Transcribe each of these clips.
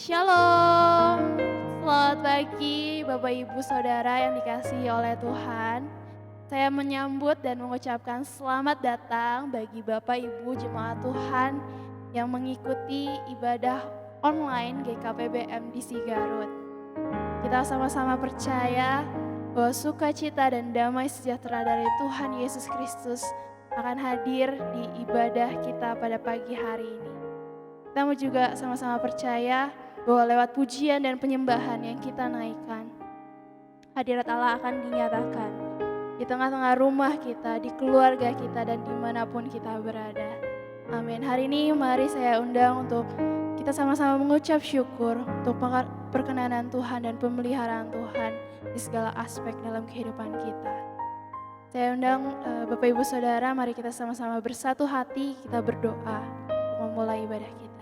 Shalom, selamat pagi Bapak Ibu Saudara yang dikasihi oleh Tuhan. Saya menyambut dan mengucapkan selamat datang bagi Bapak Ibu Jemaat Tuhan yang mengikuti ibadah online GKP BMDC Garut. Kita sama-sama percaya bahwa sukacita dan damai sejahtera dari Tuhan Yesus Kristus akan hadir di ibadah kita pada pagi hari ini. Kita mau juga sama-sama percaya bahwa lewat pujian dan penyembahan yang kita naikkan, hadirat Allah akan dinyatakan di tengah-tengah rumah kita, di keluarga kita, dan dimanapun kita berada. Amin. Hari ini mari saya undang untuk kita sama-sama mengucap syukur untuk perkenanan Tuhan dan pemeliharaan Tuhan di segala aspek dalam kehidupan kita. Saya undang Bapak Ibu Saudara, mari kita sama-sama bersatu hati, kita berdoa untuk memulai ibadah kita.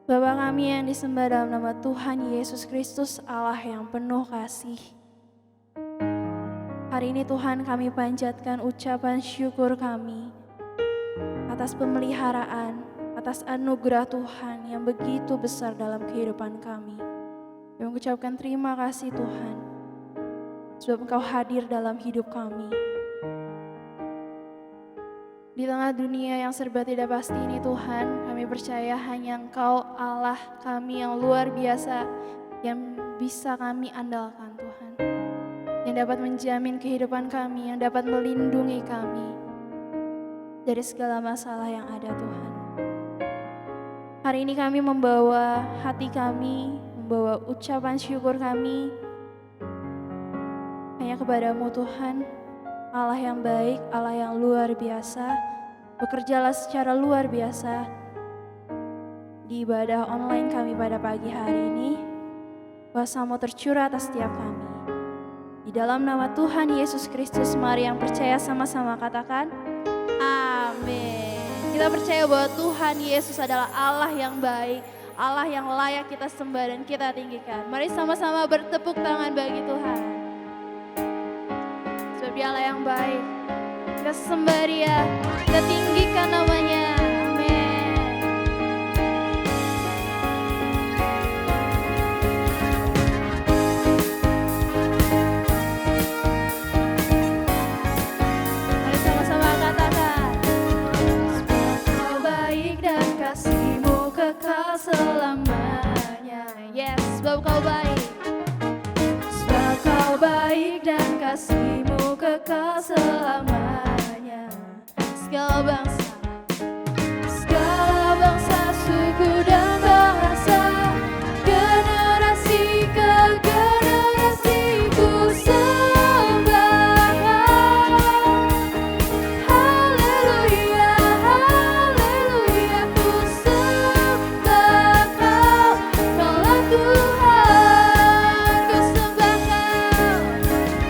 Bapa kami yang disembah dalam nama Tuhan Yesus Kristus, Allah yang penuh kasih. Hari ini Tuhan kami panjatkan ucapan syukur kami atas pemeliharaan, atas anugerah Tuhan yang begitu besar dalam kehidupan kami. Kami mengucapkan terima kasih Tuhan, sebab Engkau hadir dalam hidup kami. Di tengah dunia yang serba tidak pasti ini Tuhan, kami percaya hanya Engkau Allah kami yang luar biasa, yang bisa kami andalkan Tuhan. Yang dapat menjamin kehidupan kami, yang dapat melindungi kami dari segala masalah yang ada Tuhan. Hari ini kami membawa hati kami, membawa ucapan syukur kami hanya kepadamu Tuhan. Allah yang baik, Allah yang luar biasa, bekerjalah secara luar biasa di ibadah online kami pada pagi hari ini. Kuasa-Mu tercurah atas setiap kami. Di dalam nama Tuhan Yesus Kristus, mari yang percaya sama-sama katakan, amin. Kita percaya bahwa Tuhan Yesus adalah Allah yang baik, Allah yang layak kita sembah dan kita tinggikan. Mari sama-sama bertepuk tangan bagi Tuhan. Dia Allah yang baik, kita sembah Dia, kita tinggikan namanya. Amin. Mari sama-sama katakan, sebab Kau baik dan kasih-Mu kekal selamanya. Yes, sebab Kau baik. Sebab Kau baik dan kasih-Mu kekal selamanya. Segala bangsa, suku dan bahasa, generasi ke generasi ku sembah. Haleluya, haleluya, ku sembah Kau, Kaulah Tuhan, ku sembah Kau,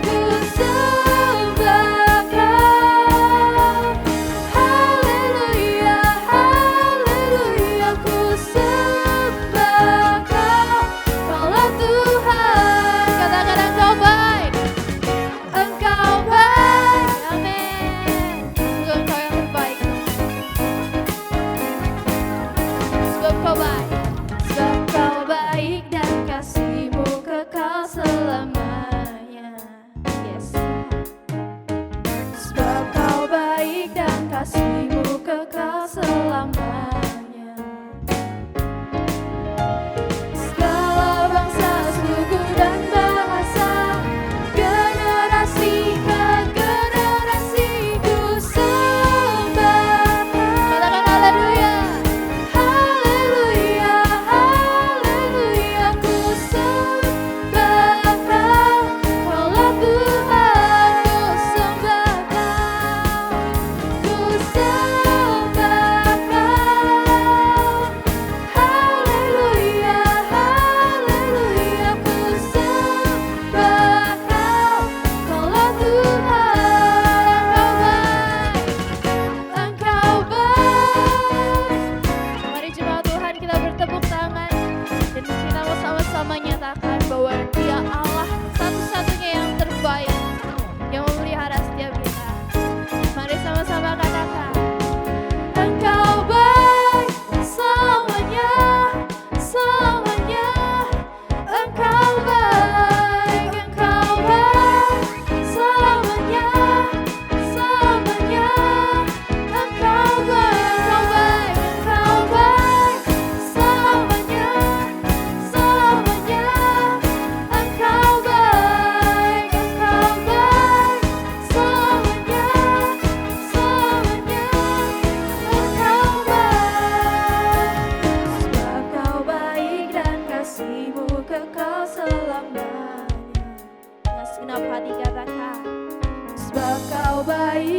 ku sembah Kau.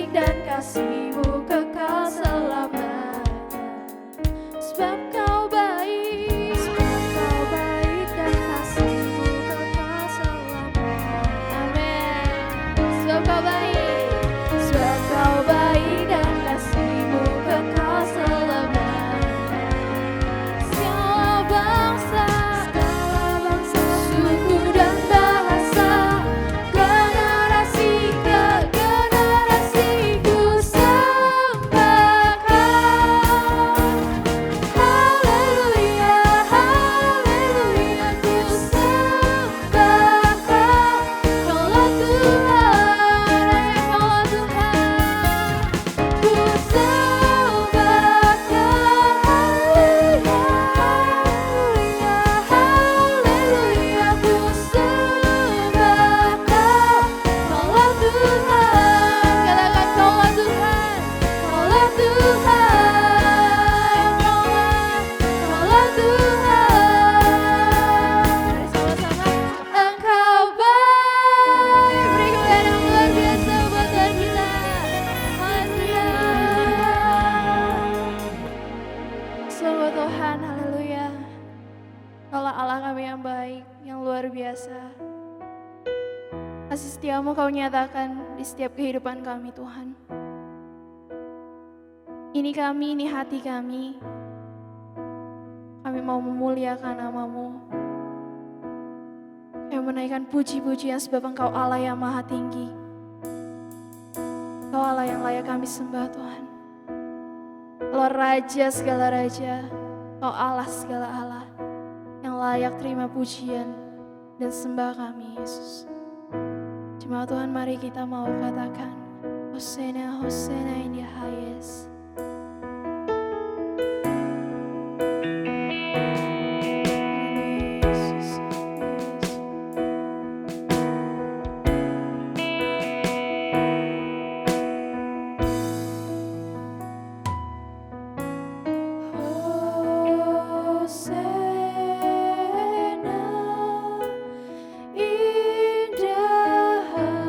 baik dan kasih-Mu kekal selamanya. Sebab Kau baik dan kasih-Mu kekal selamanya. Amin. Sebab Kau baik dan kasih-Mu kekal selamanya. Segala bangsa, suku dan bahasa, generasi ke generasi ku sembah Kau. Haleluya, haleluya, ku sembah Kau. Kaulah Tuhan, Kaulah Tuhan, ku sembah Kau. Haleluya, haleluya, ku sembah Kau. Kaulah Tuhan, katakan Kaulah Tuhan, Kaulah Tuhan, Kaulah Tuhan. Mari sama-sama, Engkau baik. Beri kemuliaan yang luar biasa buat Tuhan kita. Haleluya. Sungguh Tuhan, haleluya. Kaulah Allah kami yang baik, yang luar biasa. Kasih setia-Mu Kau nyatakan di setiap kehidupan kami Tuhan. Ini kami, ini hati kami. Kami mau memuliakan nama-Mu. Kami menaikkan puji-pujian sebab Engkau Allah yang maha tinggi. Engkau Allah yang layak kami sembah Tuhan. Engkau Raja segala Raja. Engkau Allah segala Allah. Yang layak terima pujian dan sembah kami Yesus. Jemaat Tuhan, mari kita mau katakan Hosana, Hosana in the highest. Yesus, Yesus. Hosana in the highest.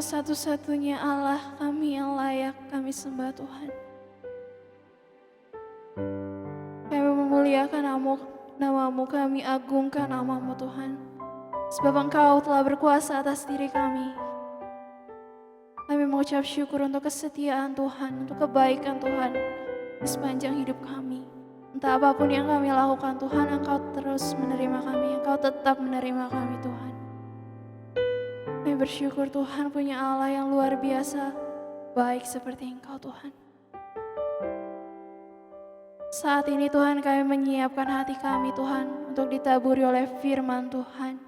satu-satunya Allah kami yang layak kami sembah Tuhan. Kami memuliakan namamu, kami agungkan namamu Tuhan. Sebab Engkau telah berkuasa atas diri kami. Kami mengucap syukur untuk kesetiaan Tuhan, untuk kebaikan Tuhan di sepanjang hidup kami. Entah apapun yang kami lakukan Tuhan, Engkau terus menerima kami, Engkau tetap menerima kami Tuhan. Kami bersyukur Tuhan punya Allah yang luar biasa, baik seperti Engkau Tuhan. Saat ini Tuhan kami menyiapkan hati kami Tuhan untuk ditaburi oleh firman Tuhan.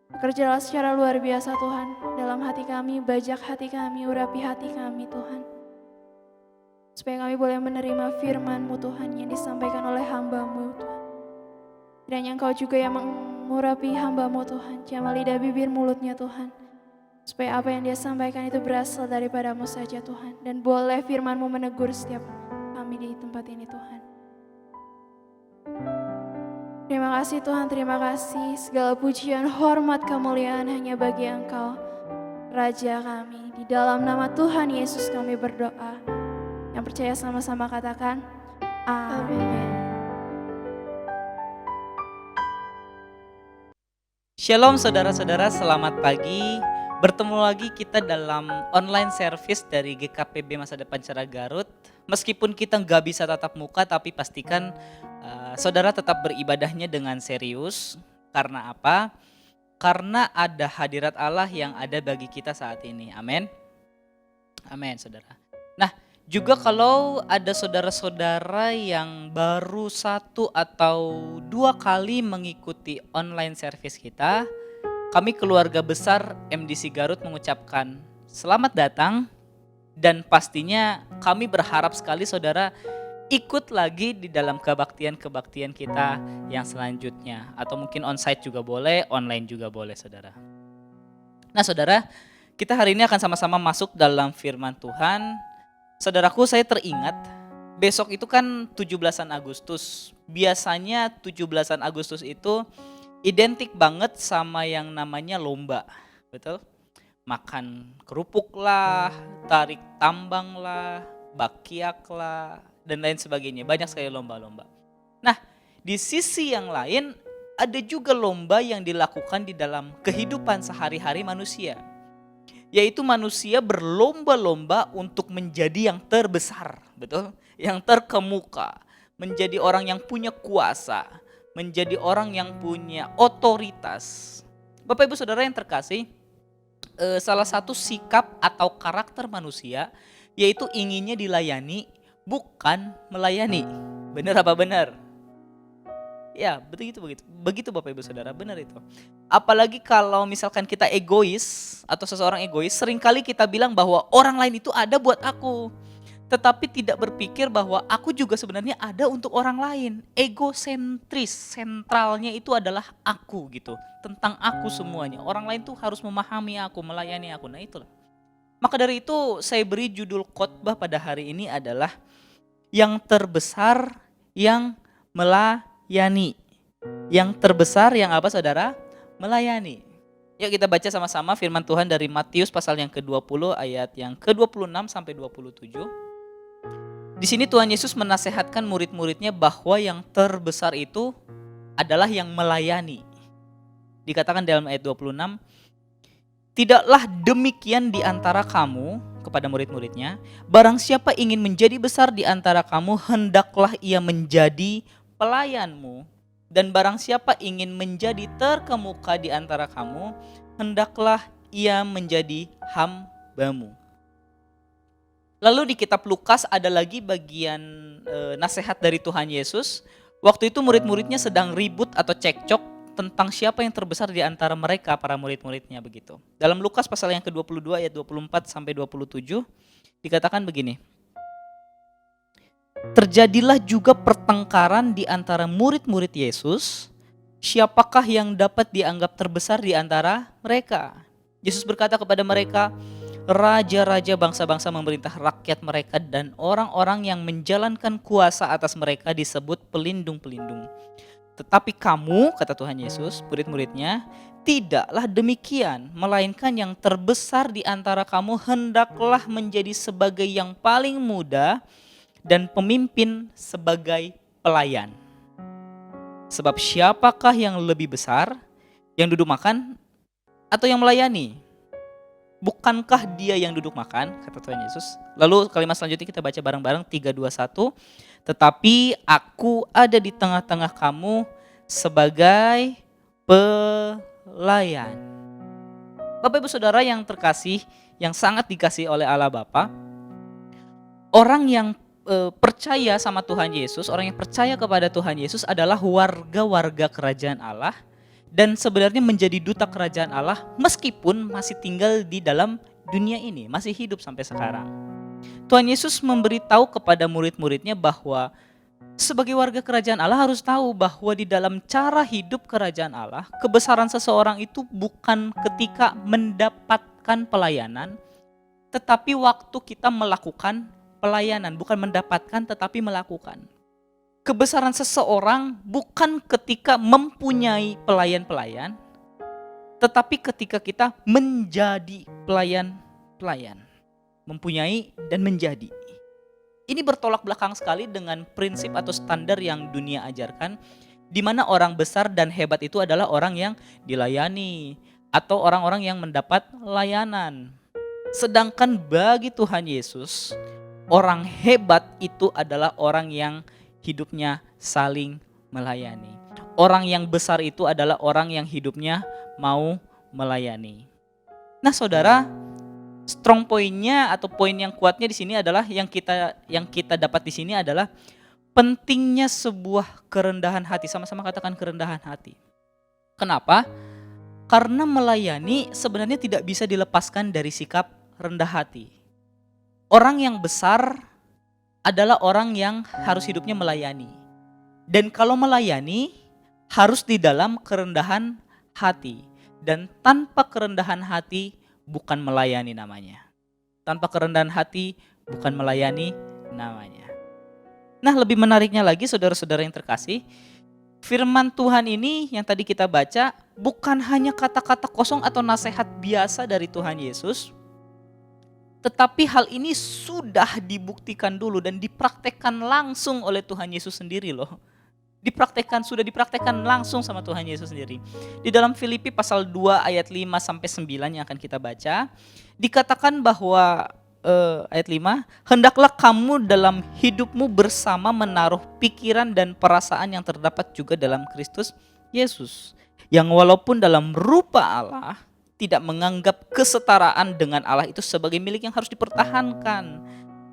Bekerjalah secara luar biasa Tuhan dalam hati kami, bajak hati kami, urapi hati kami Tuhan. Supaya kami boleh menerima firman-Mu Tuhan yang disampaikan oleh hamba-Mu Tuhan. Kiranya Engkau juga yang mengurapi hamba-Mu Tuhan, jamah lidah bibir mulutnya Tuhan. Supaya apa yang dia sampaikan itu berasal daripada-Mu saja Tuhan. Dan boleh firman-Mu menegur setiap kami di tempat ini Tuhan. Terima kasih Tuhan, terima kasih. Segala pujian, hormat, kemuliaan hanya bagi Engkau, Raja kami. Di dalam nama Tuhan Yesus kami berdoa. Yang percaya sama-sama katakan, amin. Shalom saudara-saudara, selamat pagi. Bertemu lagi kita dalam online service dari GKPB Masa Depan Cerah Garut. Meskipun kita nggak bisa tatap muka, tapi pastikan saudara tetap beribadahnya dengan serius. Karena apa? Karena ada hadirat Allah yang ada bagi kita saat ini. Amin. Amin saudara. Nah, juga kalau ada saudara-saudara yang baru 1 atau 2 kali mengikuti online service kita, kami keluarga besar MDC Garut mengucapkan selamat datang. Dan pastinya kami berharap sekali saudara ikut lagi di dalam kebaktian-kebaktian kita yang selanjutnya. Atau mungkin onsite juga boleh, online juga boleh saudara. Nah saudara, kita hari ini akan sama-sama masuk dalam firman Tuhan. Saudaraku, saya teringat besok itu kan 17-an Agustus. Biasanya 17-an Agustus itu identik banget sama yang namanya lomba, betul? Makan kerupuk lah, tarik tambang lah, bakyak lah, dan lain sebagainya. Banyak sekali lomba-lomba. Nah, di sisi yang lain ada juga lomba yang dilakukan di dalam kehidupan sehari-hari manusia. Yaitu manusia berlomba-lomba untuk menjadi yang terbesar, betul? Yang terkemuka, menjadi orang yang punya kuasa, menjadi orang yang punya otoritas. Bapak Ibu Saudara yang terkasih, salah satu sikap atau karakter manusia yaitu inginnya dilayani, bukan melayani. Benar apa benar? Ya, begitu. Begitu Bapak Ibu Saudara, benar itu. Apalagi kalau misalkan kita egois atau seseorang egois, seringkali kita bilang bahwa orang lain itu ada buat aku. Tetapi tidak berpikir bahwa aku juga sebenarnya ada untuk orang lain. Egosentris, sentralnya itu adalah aku gitu. Tentang aku semuanya. Orang lain tuh harus memahami aku, melayani aku. Nah itulah. Maka dari itu saya beri judul khotbah pada hari ini adalah yang terbesar yang melayani. Yang terbesar yang apa saudara? Melayani. Yuk kita baca sama-sama firman Tuhan dari Matius pasal yang ke-20 ayat yang ke-26 sampai 27. Di sini Tuhan Yesus menasehatkan murid-muridnya bahwa yang terbesar itu adalah yang melayani. Dikatakan dalam ayat 26, tidaklah demikian di antara kamu, kepada murid-muridnya, barang siapa ingin menjadi besar di antara kamu, hendaklah ia menjadi pelayanmu. Dan barang siapa ingin menjadi terkemuka di antara kamu, hendaklah ia menjadi hambamu. Lalu di kitab Lukas ada lagi bagian nasihat dari Tuhan Yesus. Waktu itu murid-muridnya sedang ribut atau cekcok tentang siapa yang terbesar di antara mereka, para murid-muridnya begitu. Dalam Lukas pasal yang ke-22 ayat 24 sampai 27 dikatakan begini. Terjadilah juga pertengkaran di antara murid-murid Yesus, siapakah yang dapat dianggap terbesar di antara mereka? Yesus berkata kepada mereka, raja-raja bangsa-bangsa memerintah rakyat mereka dan orang-orang yang menjalankan kuasa atas mereka disebut pelindung-pelindung. Tetapi kamu, kata Tuhan Yesus, murid-muridnya, tidaklah demikian, melainkan yang terbesar di antara kamu hendaklah menjadi sebagai yang paling muda dan pemimpin sebagai pelayan. Sebab siapakah yang lebih besar, yang duduk makan atau yang melayani? Bukankah dia yang duduk makan, kata Tuhan Yesus. Lalu kalimat selanjutnya kita baca bareng-bareng, 3, 2, 1. Tetapi aku ada di tengah-tengah kamu sebagai pelayan. Bapak Ibu Saudara yang terkasih, yang sangat dikasih oleh Allah Bapa, orang yang percaya sama Tuhan Yesus, orang yang percaya kepada Tuhan Yesus adalah warga-warga kerajaan Allah dan sebenarnya menjadi duta kerajaan Allah meskipun masih tinggal di dalam dunia ini, masih hidup sampai sekarang. Tuhan Yesus memberitahu kepada murid-muridnya bahwa sebagai warga kerajaan Allah harus tahu bahwa di dalam cara hidup kerajaan Allah, kebesaran seseorang itu bukan ketika mendapatkan pelayanan, tetapi waktu kita melakukan pelayanan, bukan mendapatkan tetapi melakukan. Kebesaran seseorang bukan ketika mempunyai pelayan-pelayan, tetapi ketika kita menjadi pelayan-pelayan. Mempunyai dan menjadi. Ini bertolak belakang sekali dengan prinsip atau standar yang dunia ajarkan, di mana orang besar dan hebat itu adalah orang yang dilayani atau orang-orang yang mendapat layanan. Sedangkan bagi Tuhan Yesus, orang hebat itu adalah orang yang hidupnya saling melayani. Orang yang besar itu adalah orang yang hidupnya mau melayani. Nah, Saudara, strong point-nya atau poin yang kuatnya di sini adalah yang kita dapat di sini adalah pentingnya sebuah kerendahan hati. Sama-sama katakan kerendahan hati. Kenapa? Karena melayani sebenarnya tidak bisa dilepaskan dari sikap rendah hati. Orang yang besar adalah orang yang harus hidupnya melayani. Dan kalau melayani harus di dalam kerendahan hati. Dan tanpa kerendahan hati bukan melayani namanya. Tanpa kerendahan hati bukan melayani namanya. Nah, lebih menariknya lagi saudara-saudara yang terkasih, firman Tuhan ini yang tadi kita baca bukan hanya kata-kata kosong atau nasihat biasa dari Tuhan Yesus, tetapi hal ini sudah dibuktikan dulu dan dipraktekkan langsung oleh Tuhan Yesus sendiri loh. Sudah dipraktekkan langsung sama Tuhan Yesus sendiri. Di dalam Filipi pasal 2 ayat 5 sampai 9 yang akan kita baca, dikatakan bahwa ayat 5, hendaklah kamu dalam hidupmu bersama menaruh pikiran dan perasaan yang terdapat juga dalam Kristus Yesus, yang walaupun dalam rupa Allah tidak menganggap kesetaraan dengan Allah itu sebagai milik yang harus dipertahankan,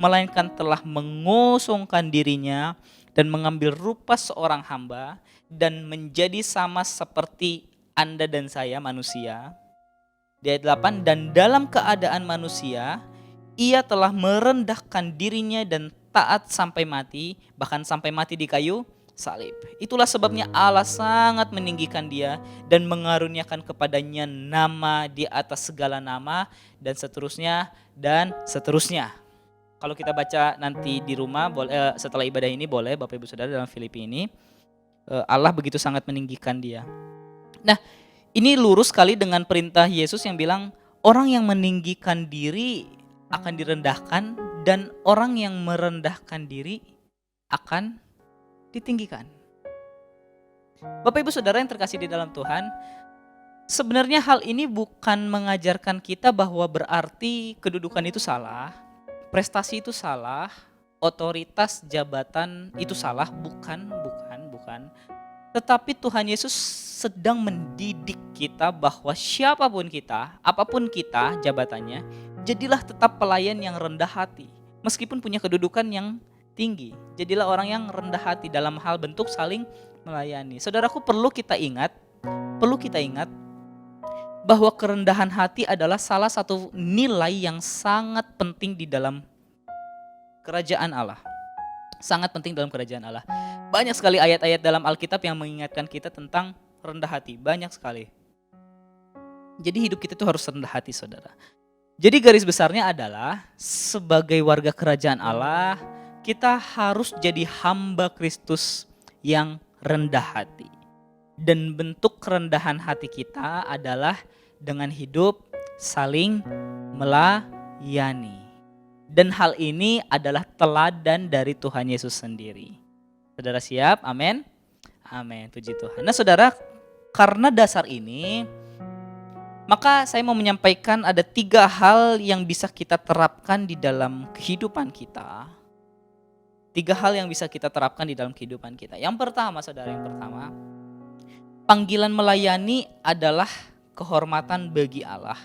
melainkan telah mengosongkan dirinya dan mengambil rupa seorang hamba dan menjadi sama seperti Anda dan saya manusia. Di ayat 8, dan dalam keadaan manusia ia telah merendahkan dirinya dan taat sampai mati, bahkan sampai mati di kayu salib. Itulah sebabnya Allah sangat meninggikan dia dan mengaruniakan kepadanya nama di atas segala nama dan seterusnya dan seterusnya. Kalau kita baca nanti di rumah, setelah ibadah ini boleh Bapak Ibu Saudara dalam Filipi ini, Allah begitu sangat meninggikan dia. Nah, ini lurus sekali dengan perintah Yesus yang bilang orang yang meninggikan diri akan direndahkan dan orang yang merendahkan diri akan ditinggikan. Bapak Ibu Saudara yang terkasih di dalam Tuhan, sebenarnya hal ini bukan mengajarkan kita bahwa berarti kedudukan itu salah, prestasi itu salah, otoritas jabatan itu salah, bukan. Tetapi Tuhan Yesus sedang mendidik kita bahwa siapapun kita, apapun kita jabatannya, jadilah tetap pelayan yang rendah hati. Meskipun punya kedudukan yang tinggi, jadilah orang yang rendah hati dalam hal bentuk saling melayani. Saudaraku, perlu kita ingat bahwa kerendahan hati adalah salah satu nilai yang sangat penting di dalam kerajaan Allah. Sangat penting dalam kerajaan Allah. Banyak sekali ayat-ayat dalam Alkitab yang mengingatkan kita tentang rendah hati. Banyak sekali. Jadi hidup kita itu harus rendah hati, saudara. Jadi garis besarnya adalah sebagai warga kerajaan Allah, kita harus jadi hamba Kristus yang rendah hati. Dan bentuk kerendahan hati kita adalah dengan hidup saling melayani. Dan hal ini adalah teladan dari Tuhan Yesus sendiri. Saudara siap? Amin. Amin. Puji Tuhan. Nah, saudara, karena dasar ini, maka saya mau menyampaikan ada 3 hal yang bisa kita terapkan di dalam kehidupan kita. 3 hal yang bisa kita terapkan di dalam kehidupan kita. Yang pertama, saudara, panggilan melayani adalah kehormatan bagi Allah.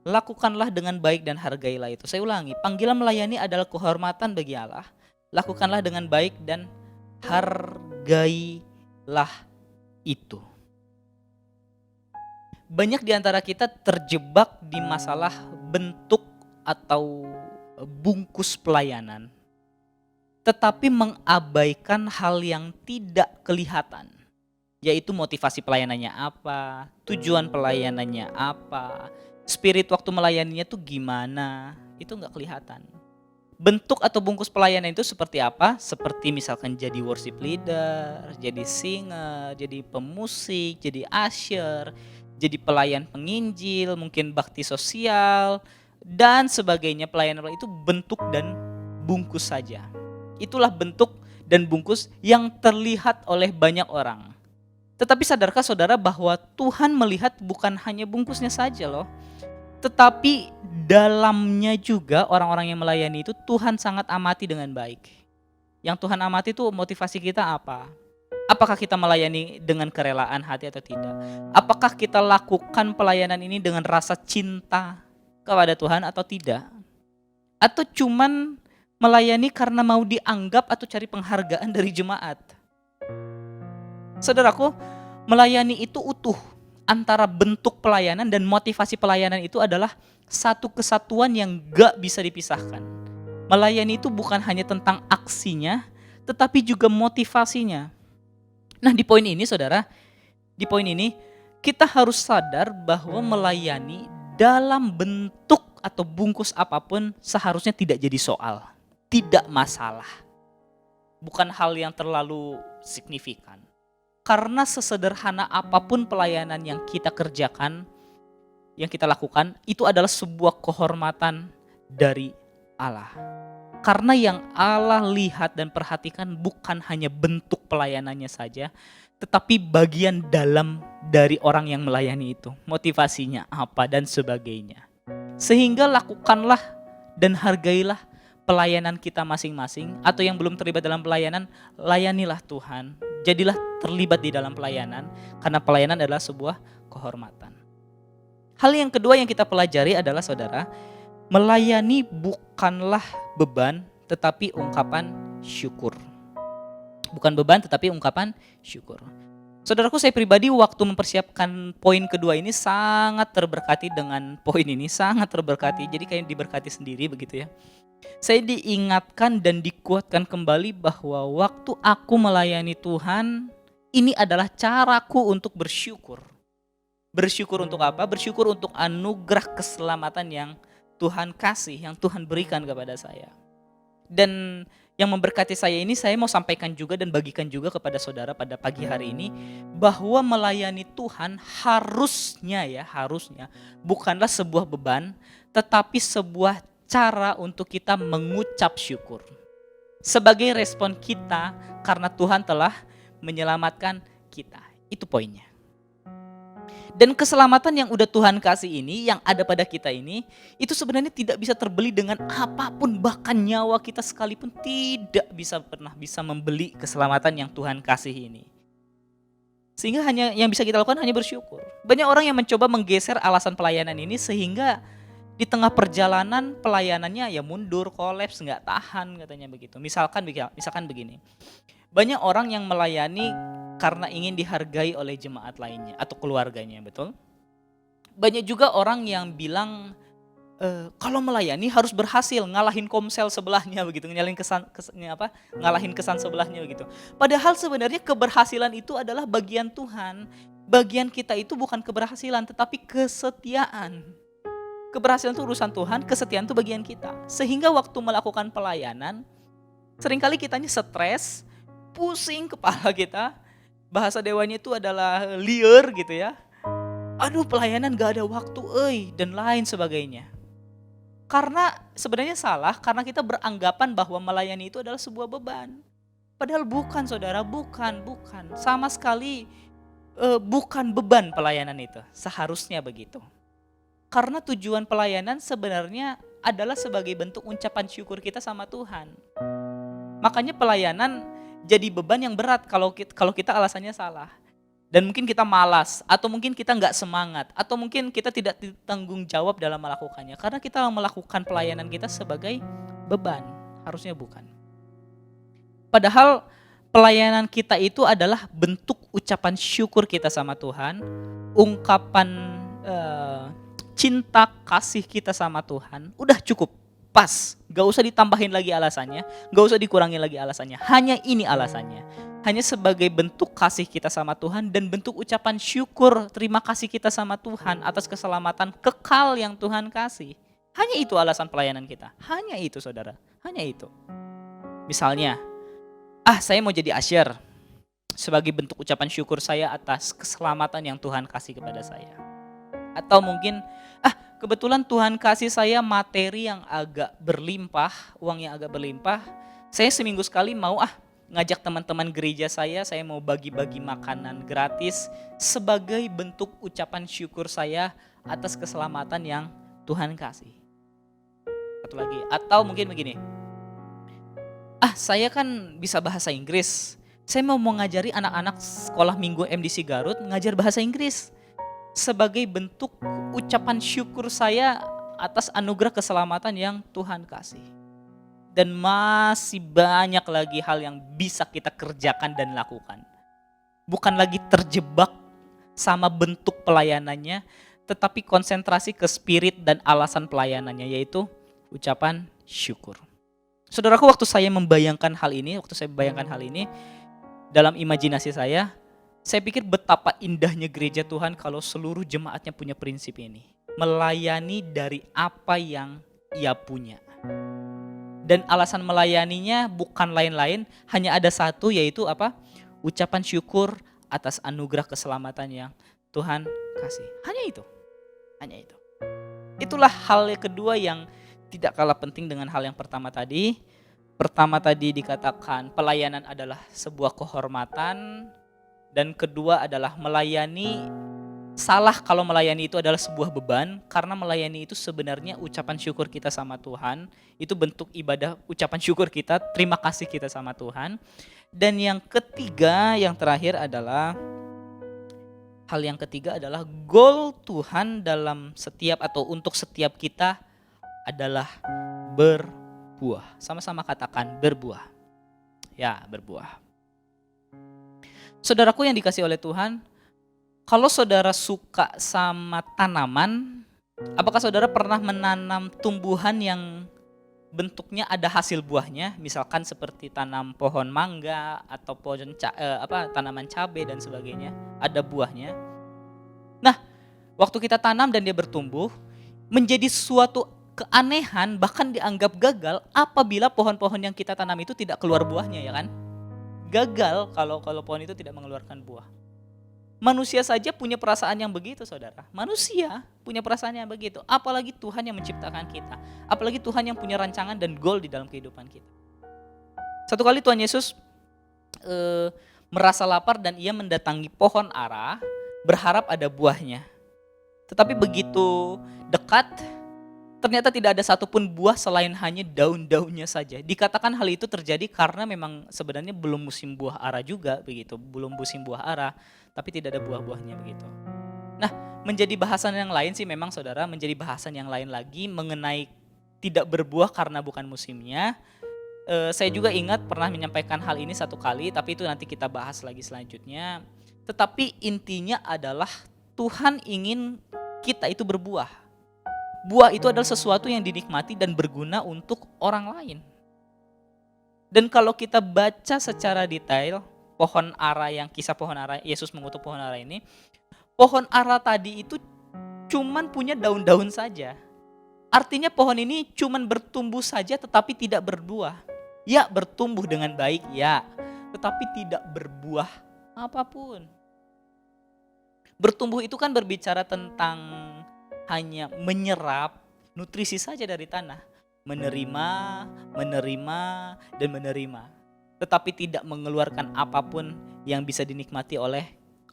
Lakukanlah dengan baik dan hargailah itu. Saya ulangi, panggilan melayani adalah kehormatan bagi Allah. Lakukanlah dengan baik dan hargailah itu. Banyak di antara kita terjebak di masalah bentuk atau bungkus pelayanan, tetapi mengabaikan hal yang tidak kelihatan. Yaitu motivasi pelayanannya apa, tujuan pelayanannya apa, spirit waktu melayaninya tuh gimana, itu nggak kelihatan. Bentuk atau bungkus pelayanan itu seperti apa? Seperti misalkan jadi worship leader, jadi singer, jadi pemusik, jadi usher, jadi pelayan penginjil, mungkin bakti sosial, dan sebagainya. Pelayanan itu bentuk dan bungkus saja. Itulah bentuk dan bungkus yang terlihat oleh banyak orang. Tetapi sadarkah saudara bahwa Tuhan melihat bukan hanya bungkusnya saja loh, tetapi dalamnya juga orang-orang yang melayani itu Tuhan sangat amati dengan baik. Yang Tuhan amati itu motivasi kita apa? Apakah kita melayani dengan kerelaan hati atau tidak? Apakah kita lakukan pelayanan ini dengan rasa cinta kepada Tuhan atau tidak? Atau cuman melayani karena mau dianggap atau cari penghargaan dari jemaat? Saudaraku, melayani itu utuh. Antara bentuk pelayanan dan motivasi pelayanan itu adalah satu kesatuan yang gak bisa dipisahkan. Melayani itu bukan hanya tentang aksinya, tetapi juga motivasinya. Nah, di poin ini saudara, kita harus sadar bahwa melayani dalam bentuk atau bungkus apapun seharusnya tidak jadi soal, tidak masalah. Bukan hal yang terlalu signifikan. Karena sesederhana apapun pelayanan yang kita kerjakan, yang kita lakukan, itu adalah sebuah kehormatan dari Allah. Karena yang Allah lihat dan perhatikan bukan hanya bentuk pelayanannya saja, tetapi bagian dalam dari orang yang melayani itu. Motivasinya apa dan sebagainya. Sehingga lakukanlah dan hargailah pelayanan kita masing-masing, atau yang belum terlibat dalam pelayanan, layanilah Tuhan. Jadilah terlibat di dalam pelayanan, karena pelayanan adalah sebuah kehormatan. Hal yang kedua yang kita pelajari adalah saudara, melayani bukanlah beban tetapi ungkapan syukur. Bukan beban tetapi ungkapan syukur. Saudaraku, saya pribadi waktu mempersiapkan poin kedua ini sangat terberkati dengan poin ini, sangat terberkati. Jadi kayak diberkati sendiri begitu ya. Saya diingatkan dan dikuatkan kembali bahwa waktu aku melayani Tuhan, ini adalah caraku untuk bersyukur. Bersyukur untuk apa? Bersyukur untuk anugerah keselamatan yang Tuhan kasih, yang Tuhan berikan kepada saya. Dan yang memberkati saya ini, saya mau sampaikan juga dan bagikan juga kepada saudara pada pagi hari ini, bahwa melayani Tuhan harusnya bukanlah sebuah beban, tetapi sebuah cara untuk kita mengucap syukur. Sebagai respon kita karena Tuhan telah menyelamatkan kita. Itu poinnya. Dan keselamatan yang udah Tuhan kasih ini, yang ada pada kita ini, itu sebenarnya tidak bisa terbeli dengan apapun, bahkan nyawa kita sekalipun tidak pernah bisa membeli keselamatan yang Tuhan kasih ini. Sehingga hanya yang bisa kita lakukan hanya bersyukur. Banyak orang yang mencoba menggeser alasan pelayanan ini sehingga di tengah perjalanan pelayanannya ya mundur, kolaps, nggak tahan katanya begitu. Misalkan begini, banyak orang yang melayani karena ingin dihargai oleh jemaat lainnya atau keluarganya, betul? Banyak juga orang yang bilang kalau melayani harus berhasil ngalahin komsel sebelahnya begitu, ngalahin kesan sebelahnya begitu. Padahal sebenarnya keberhasilan itu adalah bagian Tuhan. Bagian kita itu bukan keberhasilan tetapi kesetiaan. Keberhasilan itu urusan Tuhan, kesetiaan itu bagian kita. Sehingga waktu melakukan pelayanan, seringkali kitanya stres, pusing kepala kita, Bahasa Dewanya itu adalah liar gitu ya. Aduh pelayanan gak ada waktu dan lain sebagainya. Karena sebenarnya salah karena kita beranggapan bahwa melayani itu adalah sebuah beban. Padahal bukan saudara, bukan. Sama sekali bukan beban pelayanan itu, seharusnya begitu. Karena tujuan pelayanan sebenarnya adalah sebagai bentuk ucapan syukur kita sama Tuhan. Makanya pelayanan jadi beban yang berat kalau kita alasannya salah. Dan mungkin kita malas, atau mungkin kita nggak semangat, atau mungkin kita tidak ditanggung jawab dalam melakukannya. Karena kita melakukan pelayanan kita sebagai beban, harusnya bukan. Padahal pelayanan kita itu adalah bentuk ucapan syukur kita sama Tuhan, ungkapan cinta kasih kita sama Tuhan, udah cukup, pas. Gak usah ditambahin lagi alasannya, gak usah dikurangin lagi alasannya, hanya ini alasannya. Hanya sebagai bentuk kasih kita sama Tuhan dan bentuk ucapan syukur terima kasih kita sama Tuhan atas keselamatan kekal yang Tuhan kasih. Hanya itu alasan pelayanan kita, hanya itu saudara, hanya itu. Misalnya, saya mau jadi asyir sebagai bentuk ucapan syukur saya atas keselamatan yang Tuhan kasih kepada saya. Atau mungkin kebetulan Tuhan kasih saya materi yang agak berlimpah, uang yang agak berlimpah. Saya seminggu sekali mau ngajak teman-teman gereja saya mau bagi-bagi makanan gratis sebagai bentuk ucapan syukur saya atas keselamatan yang Tuhan kasih. Satu lagi, atau mungkin begini. Saya kan bisa bahasa Inggris. Saya mau ngajari anak-anak sekolah minggu MDC Garut ngajar bahasa Inggris sebagai bentuk ucapan syukur saya atas anugerah keselamatan yang Tuhan kasih. Dan masih banyak lagi hal yang bisa kita kerjakan dan lakukan. Bukan lagi terjebak sama bentuk pelayanannya, tetapi konsentrasi ke spirit dan alasan pelayanannya, yaitu ucapan syukur. Saudaraku, waktu saya membayangkan hal ini, dalam imajinasi saya pikir betapa indahnya gereja Tuhan kalau seluruh jemaatnya punya prinsip ini. Melayani dari apa yang ia punya. Dan alasan melayaninya bukan lain-lain, hanya ada satu, yaitu ucapan syukur atas anugerah keselamatan yang Tuhan kasih. Hanya itu. Itulah hal yang kedua yang tidak kalah penting dengan hal yang pertama tadi. Pertama tadi dikatakan pelayanan adalah sebuah kehormatan, dan kedua adalah melayani. Salah kalau melayani itu adalah sebuah beban, karena melayani itu sebenarnya ucapan syukur kita sama Tuhan. Itu bentuk ibadah ucapan syukur kita, terima kasih kita sama Tuhan. Dan yang ketiga, yang terakhir adalah goal Tuhan dalam setiap atau untuk setiap kita adalah berbuah. Sama-sama katakan berbuah. Ya, berbuah. Saudaraku yang dikasih oleh Tuhan, kalau saudara suka sama tanaman, apakah saudara pernah menanam tumbuhan yang bentuknya ada hasil buahnya? Misalkan seperti tanam pohon mangga atau pohon tanaman cabai dan sebagainya, ada buahnya. Nah, waktu kita tanam dan dia bertumbuh, menjadi suatu keanehan, bahkan dianggap gagal apabila pohon-pohon yang kita tanam itu tidak keluar buahnya, ya kan? Gagal kalau pohon itu tidak mengeluarkan buah. Manusia saja punya perasaan yang begitu, saudara. Manusia punya perasaan yang begitu. Apalagi Tuhan yang menciptakan kita. Apalagi Tuhan yang punya rancangan dan goal di dalam kehidupan kita. Satu kali Tuhan Yesus merasa lapar dan ia mendatangi pohon ara, berharap ada buahnya. Tetapi begitu dekat, ternyata tidak ada satupun buah selain hanya daun-daunnya saja. Dikatakan hal itu terjadi karena memang sebenarnya belum musim buah ara juga begitu, belum musim buah ara, tapi tidak ada buah-buahnya begitu. Nah, menjadi bahasan yang lain sih memang saudara, menjadi bahasan yang lain lagi mengenai tidak berbuah karena bukan musimnya. Saya juga ingat pernah menyampaikan hal ini satu kali, tapi itu nanti kita bahas lagi selanjutnya. Tetapi intinya adalah Tuhan ingin kita itu berbuah. Buah itu adalah sesuatu yang dinikmati dan berguna untuk orang lain. Dan kalau kita baca secara detail, kisah pohon ara, Yesus mengutuk pohon ara ini, pohon ara tadi itu cuman punya daun-daun saja. Artinya pohon ini cuman bertumbuh saja tetapi tidak berbuah. Ya, bertumbuh dengan baik, ya, tetapi tidak berbuah Apapun. Bertumbuh itu kan berbicara tentang hanya menyerap nutrisi saja dari tanah. Menerima, menerima, dan menerima. Tetapi tidak mengeluarkan apapun yang bisa dinikmati oleh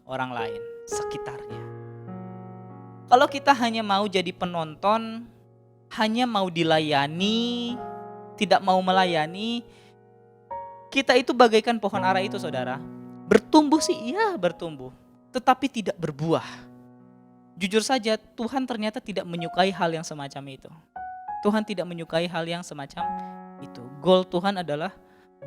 orang lain sekitarnya. Kalau kita hanya mau jadi penonton, hanya mau dilayani, tidak mau melayani, kita itu bagaikan pohon ara itu, saudara. Bertumbuh sih, iya bertumbuh, tetapi tidak berbuah. Jujur saja, Tuhan ternyata tidak menyukai hal yang semacam itu. Tuhan tidak menyukai hal yang semacam itu. Goal Tuhan adalah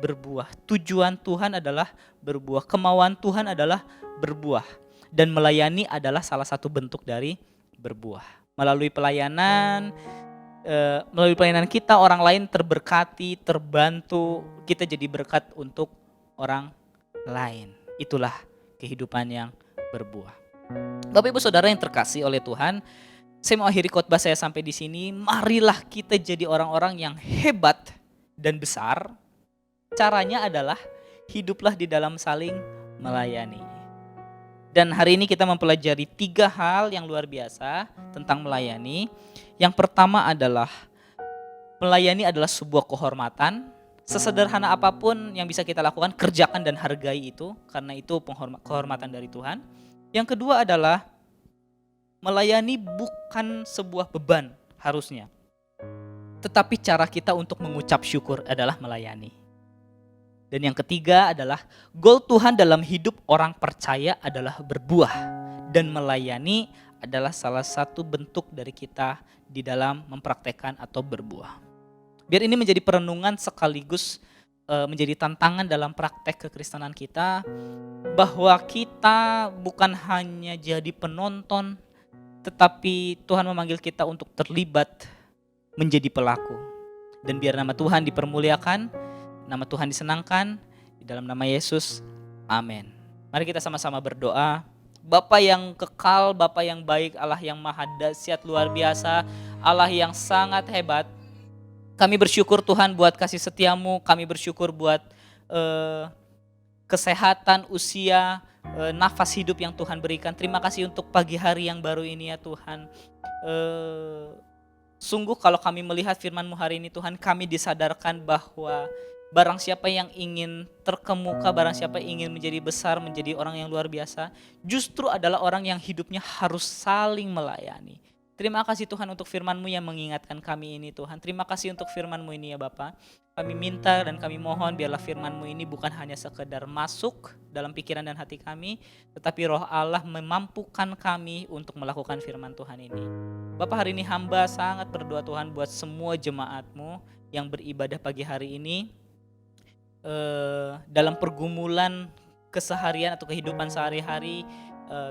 berbuah. Tujuan Tuhan adalah berbuah. Kemauan Tuhan adalah berbuah. Dan melayani adalah salah satu bentuk dari berbuah. Melalui pelayanan kita, orang lain terberkati, terbantu. Kita jadi berkat untuk orang lain. Itulah kehidupan yang berbuah. Bapak Ibu Saudara yang terkasih oleh Tuhan, saya mau akhiri khotbah saya sampai di sini. Marilah kita jadi orang-orang yang hebat dan besar. Caranya adalah hiduplah di dalam saling melayani. Dan hari ini kita mempelajari 3 hal yang luar biasa tentang melayani. Yang pertama adalah melayani adalah sebuah kehormatan. Sesederhana apapun yang bisa kita lakukan, kerjakan dan hargai itu, karena itu kehormatan dari Tuhan. Yang kedua adalah melayani bukan sebuah beban harusnya. Tetapi cara kita untuk mengucap syukur adalah melayani. Dan yang ketiga adalah goal Tuhan dalam hidup orang percaya adalah berbuah. Dan melayani adalah salah satu bentuk dari kita di dalam mempraktekkan atau berbuah. Biar ini menjadi perenungan sekaligus menjadi tantangan dalam praktek kekristenan kita, bahwa kita bukan hanya jadi penonton, tetapi Tuhan memanggil kita untuk terlibat menjadi pelaku. Dan biar nama Tuhan dipermuliakan, nama Tuhan disenangkan, di dalam nama Yesus, amin. Mari kita sama-sama berdoa. Bapa yang kekal, Bapa yang baik, Allah yang maha dahsyat luar biasa, Allah yang sangat hebat. Kami bersyukur Tuhan buat kasih setiamu, kami bersyukur buat kesehatan, usia, nafas hidup yang Tuhan berikan. Terima kasih untuk pagi hari yang baru ini ya Tuhan. Sungguh kalau kami melihat firman-Mu hari ini Tuhan, kami disadarkan bahwa barang siapa yang ingin terkemuka, barang siapa yang ingin menjadi besar, menjadi orang yang luar biasa, justru adalah orang yang hidupnya harus saling melayani. Terima kasih Tuhan untuk firman-Mu yang mengingatkan kami ini Tuhan. Terima kasih untuk firman-Mu ini ya Bapa. Kami minta dan kami mohon biarlah firman-Mu ini bukan hanya sekedar masuk dalam pikiran dan hati kami, tetapi Roh Allah memampukan kami untuk melakukan firman Tuhan ini. Bapa, hari ini hamba sangat berdoa Tuhan buat semua jemaat-Mu yang beribadah pagi hari ini. Dalam pergumulan keseharian atau kehidupan sehari-hari,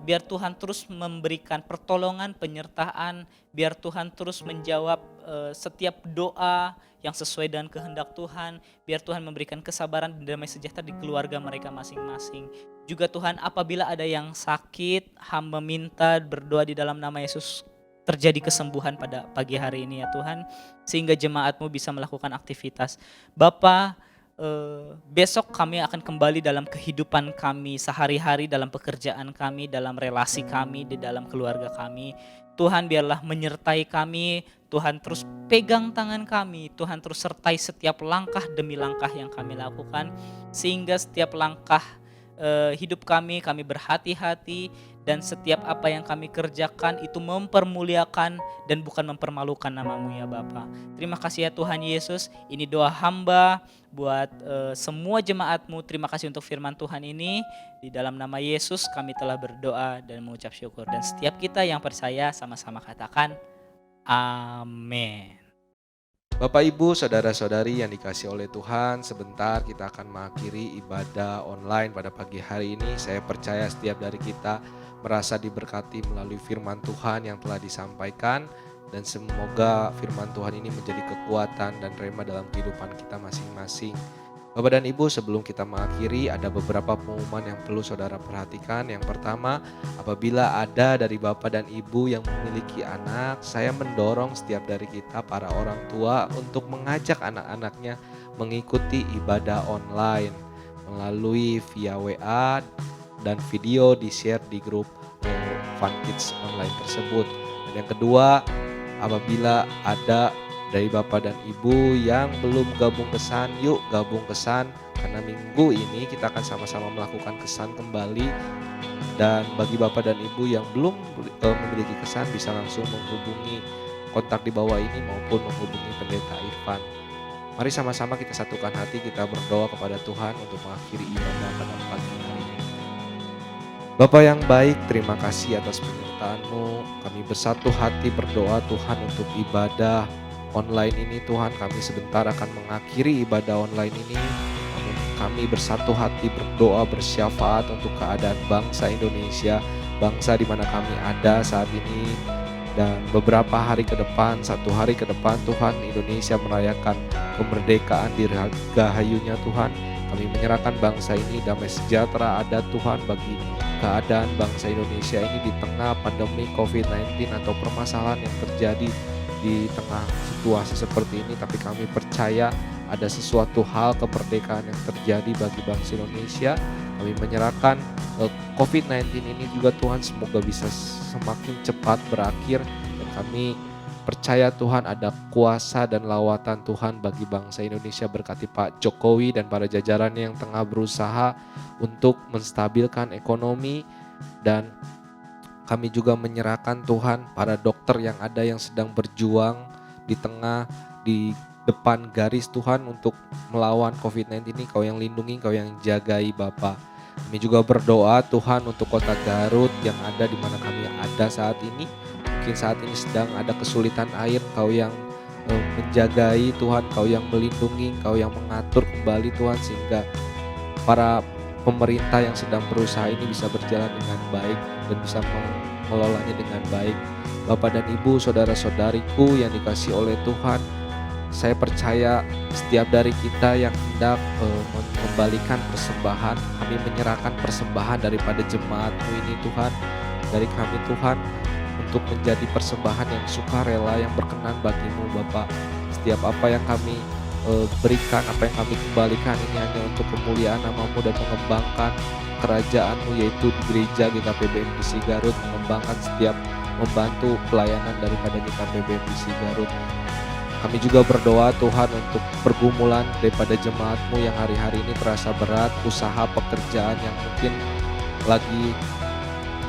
biar Tuhan terus memberikan pertolongan, penyertaan, biar Tuhan terus menjawab setiap doa yang sesuai dengan kehendak Tuhan, biar Tuhan memberikan kesabaran dan damai sejahtera di keluarga mereka masing-masing. Juga Tuhan, apabila ada yang sakit, hamba minta berdoa di dalam nama Yesus, terjadi kesembuhan pada pagi hari ini ya Tuhan, sehingga jemaat-Mu bisa melakukan aktivitas. Bapa, besok kami akan kembali dalam kehidupan kami sehari-hari, dalam pekerjaan kami, dalam relasi kami, di dalam keluarga kami. Tuhan biarlah menyertai kami, Tuhan terus pegang tangan kami, Tuhan terus sertai setiap langkah demi langkah yang kami lakukan, sehingga setiap langkah hidup kami berhati-hati, dan setiap apa yang kami kerjakan itu mempermuliakan dan bukan mempermalukan nama-Mu ya Bapa. Terima kasih ya Tuhan Yesus, ini doa hamba buat semua jemaat-Mu. Terima kasih untuk firman Tuhan ini. Di dalam nama Yesus kami telah berdoa dan mengucap syukur. Dan setiap kita yang percaya sama-sama katakan amin. Bapak Ibu, saudara-saudari yang dikasih oleh Tuhan, sebentar kita akan mengakhiri ibadah online pada pagi hari ini. Saya percaya setiap dari kita merasa diberkati melalui firman Tuhan yang telah disampaikan, dan semoga firman Tuhan ini menjadi kekuatan dan rema dalam kehidupan kita masing-masing. Bapak dan Ibu, sebelum kita mengakhiri, ada beberapa pengumuman yang perlu saudara perhatikan. Yang pertama, apabila ada dari Bapak dan Ibu yang memiliki anak, saya mendorong setiap dari kita para orang tua untuk mengajak anak-anaknya mengikuti ibadah online melalui via WA dan video di-share di grup Fun Kids online tersebut. Dan yang kedua, apabila ada dari Bapak dan Ibu yang belum gabung kesan, yuk gabung kesan karena minggu ini kita akan sama-sama melakukan kesan kembali. Dan bagi Bapak dan Ibu yang belum memiliki kesan bisa langsung menghubungi kontak di bawah ini maupun menghubungi Pendeta Irfan. Mari sama-sama kita satukan hati, kita berdoa kepada Tuhan untuk mengakhiri ibadah pada pagi hari ini. Bapa yang baik, terima kasih atas penyertaan-Mu. Kami bersatu hati berdoa Tuhan untuk ibadah online ini Tuhan. Kami sebentar akan mengakhiri ibadah online ini. Kami bersatu hati berdoa bersyafaat untuk keadaan bangsa Indonesia, bangsa di mana kami ada saat ini. Dan beberapa hari ke depan, 1 hari ke depan Tuhan, Indonesia merayakan kemerdekaan dirgahayunya Tuhan. Kami menyerahkan bangsa ini, damai sejahtera ada Tuhan bagi keadaan bangsa Indonesia ini di tengah pandemi COVID-19 atau permasalahan yang terjadi di tengah situasi seperti ini. Tapi kami percaya ada sesuatu hal kemerdekaan yang terjadi bagi bangsa Indonesia. Kami menyerahkan COVID-19 ini juga Tuhan semoga bisa semakin cepat berakhir. Dan kami percaya Tuhan ada kuasa dan lawatan Tuhan bagi bangsa Indonesia. Berkati Pak Jokowi dan para jajarannya yang tengah berusaha untuk menstabilkan ekonomi. Dan kami juga menyerahkan Tuhan para dokter yang ada yang sedang berjuang di tengah, di depan garis Tuhan untuk melawan COVID-19 ini. Kau yang lindungi, Kau yang jagai Bapa. Kami juga berdoa Tuhan untuk kota Garut yang ada di mana kami ada saat ini. Mungkin saat ini sedang ada kesulitan air, Kau yang menjagai Tuhan, Kau yang melindungi, Kau yang mengatur kembali Tuhan, sehingga para pemerintah yang sedang berusaha ini bisa berjalan dengan baik dan bisa mengelolanya dengan baik. Bapak dan Ibu, saudara-saudariku yang dikasihi oleh Tuhan, saya percaya setiap dari kita yang hendak membalikan persembahan, kami menyerahkan persembahan daripada jemaat-Mu ini Tuhan, dari kami Tuhan, untuk menjadi persembahan yang sukarela, yang berkenan bagi-Mu Bapa. Setiap apa yang kami berikan, apa yang kami kembalikan ini hanya untuk kemuliaan nama-Mu dan mengembangkan kerajaan-Mu, yaitu di gereja GKP BMTC Garut, mengembangkan setiap membantu pelayanan daripada GKP BMTC Garut. Kami juga berdoa Tuhan untuk pergumulan daripada jemaat-Mu yang hari-hari ini terasa berat, usaha pekerjaan yang mungkin lagi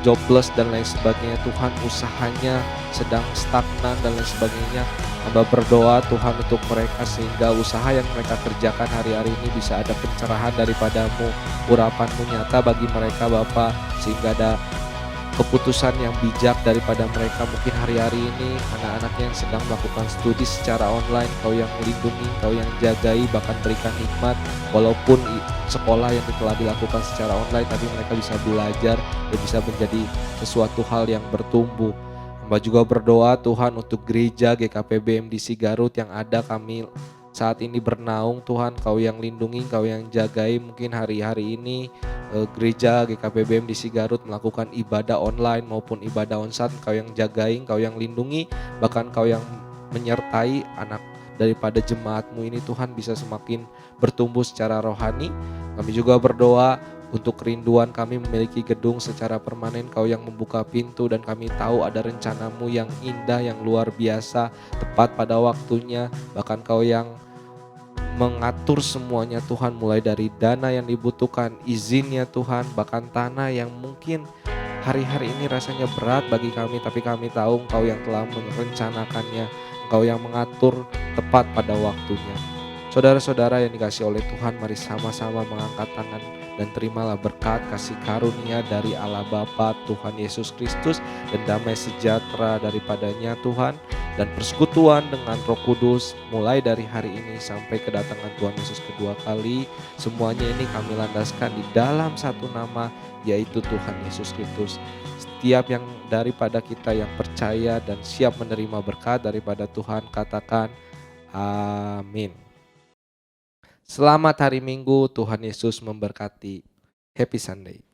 jobless dan lain sebagainya Tuhan, usahanya sedang stagnan dan lain sebagainya. Hamba berdoa Tuhan untuk mereka sehingga usaha yang mereka kerjakan hari-hari ini bisa ada pencerahan daripada-Mu, urapan-Mu nyata bagi mereka Bapa, sehingga ada keputusan yang bijak daripada mereka. Mungkin hari-hari ini anak-anaknya yang sedang melakukan studi secara online, Kau yang melindungi, Kau yang jagai, bahkan berikan hikmat. Walaupun sekolah yang telah dilakukan secara online, tapi mereka bisa belajar dan bisa menjadi sesuatu hal yang bertumbuh. Hamba juga berdoa Tuhan untuk gereja GKP BMTC Garut yang ada kami saat ini bernaung Tuhan, Kau yang lindungi, Kau yang jagai. Mungkin hari-hari ini gereja GKP BMTC Garut melakukan ibadah online maupun ibadah onsite, Kau yang jagai, Kau yang lindungi, bahkan Kau yang menyertai anak daripada jemaat-Mu ini Tuhan bisa semakin bertumbuh secara rohani. Kami juga berdoa untuk kerinduan kami memiliki gedung secara permanen, Kau yang membuka pintu, dan kami tahu ada rencana-Mu yang indah, yang luar biasa, tepat pada waktunya. Bahkan Kau yang mengatur semuanya Tuhan, mulai dari dana yang dibutuhkan, izinnya Tuhan, bahkan tanah yang mungkin hari-hari ini rasanya berat bagi kami, tapi kami tahu Engkau yang telah merencanakannya, Engkau yang mengatur tepat pada waktunya. Saudara-saudara yang dikasihi oleh Tuhan, mari sama-sama mengangkat tangan dan terimalah berkat kasih karunia dari Allah Bapa, Tuhan Yesus Kristus, dan damai sejahtera daripadanya Tuhan, dan persekutuan dengan Roh Kudus mulai dari hari ini sampai kedatangan Tuhan Yesus kedua kali. Semuanya ini kami landaskan di dalam satu nama, yaitu Tuhan Yesus Kristus. Setiap yang daripada kita yang percaya dan siap menerima berkat daripada Tuhan, katakan amin. Selamat hari Minggu, Tuhan Yesus memberkati. Happy Sunday.